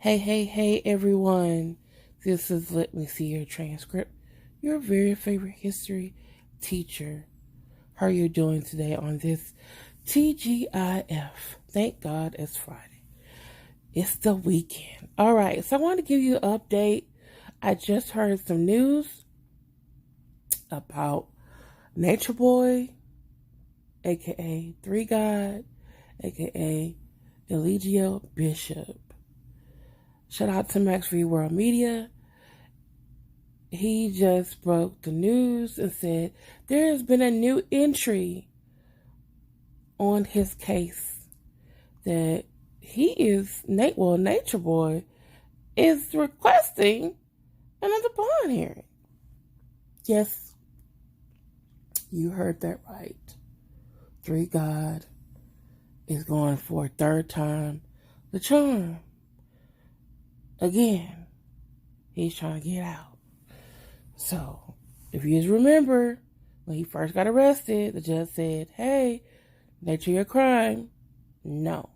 Hey, everyone. This is Let Me See Your Transcript, your very favorite history teacher. How are you doing today on this TGIF? Thank God it's Friday. It's the weekend. All right, so I want to give you an update. I just heard some news about Nature Boy, aka Three God, aka Eligio Bishop. Shout out to Max Free World Media. He just broke the news and said there has been a new entry on his case that Nature Boy is requesting another bond hearing. Yes, you heard that right. Three God is going for a third time the charm. Again, he's trying to get out. So, if you just remember, when he first got arrested, the judge said, hey, nature your crime. No.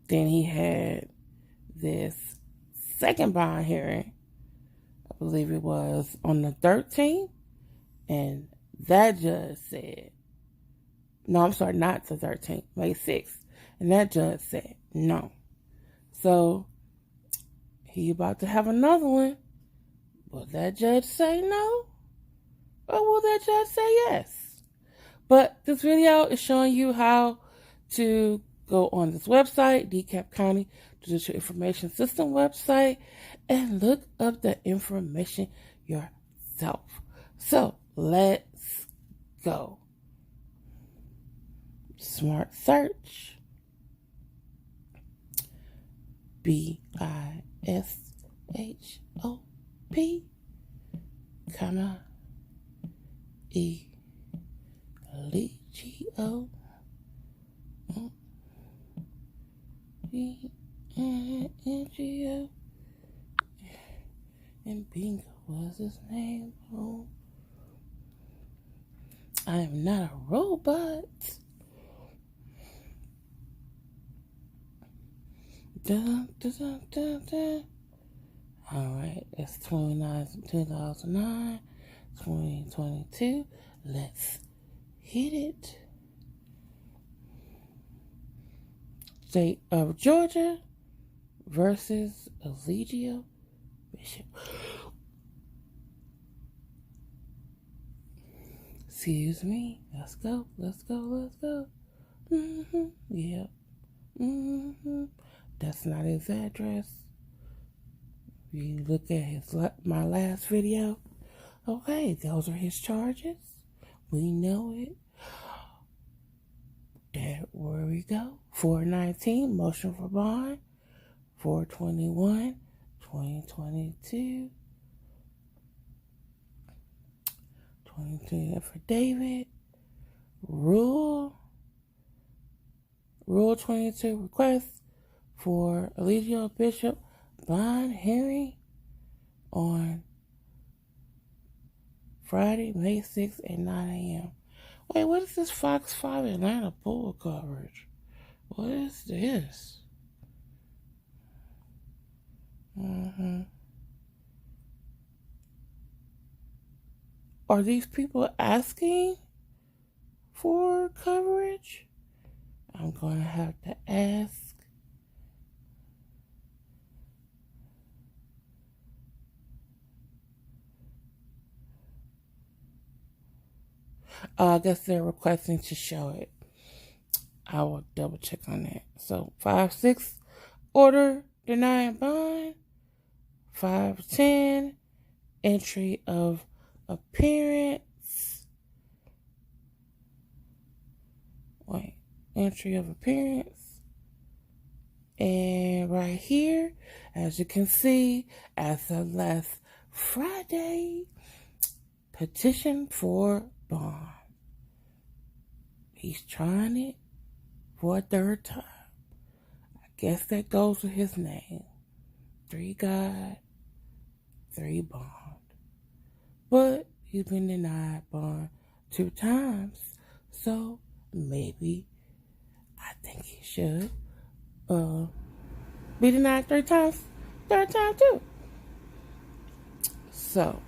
Then he had this second bond hearing, I believe it was on the 13th, and that judge said, no, I'm sorry, not the 13th, May 6th, and that judge said no. So, he about to have another one. Will that judge say no? Or will that judge say yes? But this video is showing you how to go on this website, DeKalb County Judicial Information System website, and look up the information yourself. So, let's go. Smart search. BISHOP, comma, Eligio, and Bingo was his name. Oh, I am not a robot. Dun, dun, dun, dun, dun. All right, it's 2009, 2022. Let's hit it. State of Georgia versus Eligio Bishop. Excuse me. Let's go. Yep. That's not his address. If you look at my last video, okay, those are his charges. We know it. There, where we go. 419, motion for bond. 421, 2022. 22 affidavit. Rule 22 request for Eligio Bishop bond hearing on Friday, May 6th at 9 a.m. Wait, what is this Fox 5 Atlanta pool coverage? What is this? Are these people asking for coverage? I'm going to have to ask. I guess they're requesting to show it. I will double check on that. So 5-6 order denying bond. 5-10 entry of appearance. Entry of appearance. And right here, as you can see, as of last Friday, petition for bond. He's trying it for a third time. I guess that goes with his name. Three God, three bond. But he's been denied bond 2 times. So maybe I think he should be denied 3 times, third time too. So,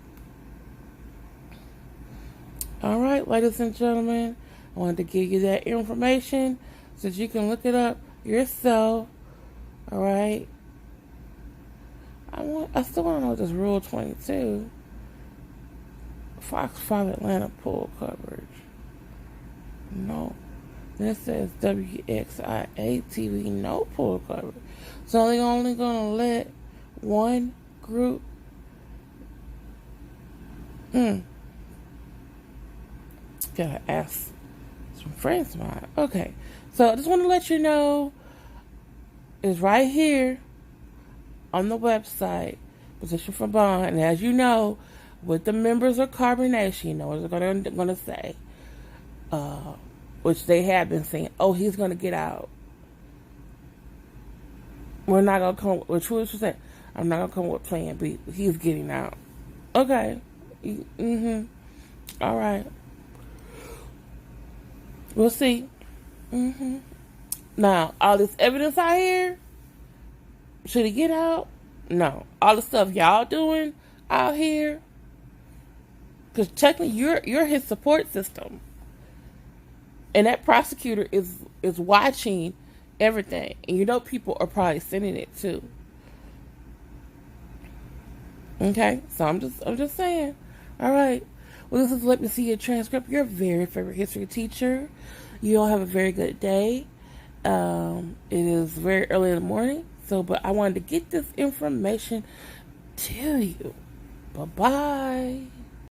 all right, ladies and gentlemen, I wanted to give you that information so that you can look it up yourself. All right. I still want to know this Rule 22. Fox 5 Atlanta pool coverage. No. This says WXIA TV no pool coverage. So they're only going to let one group. Gotta ask some friends of mine. Okay. So I just want to let you know it's right here on the website, Position for Bond. And as you know, with the members of Carbon Nation, you know what they're going to say. Which they have been saying, oh, he's going to get out. We're not going to come with, what you said, I'm not going to come with plan B. He's getting out. Okay. All right. We'll see. Now, all this evidence out here, should he get out? No. All the stuff y'all doing out here, because technically you're his support system. And that prosecutor is watching everything. And you know people are probably sending it too. Okay? So I'm just saying. All right. Well, this is Let Me See Your Transcript. Your very favorite history teacher. You all have a very good day. It is very early in the morning. But I wanted to get this information to you. Bye-bye.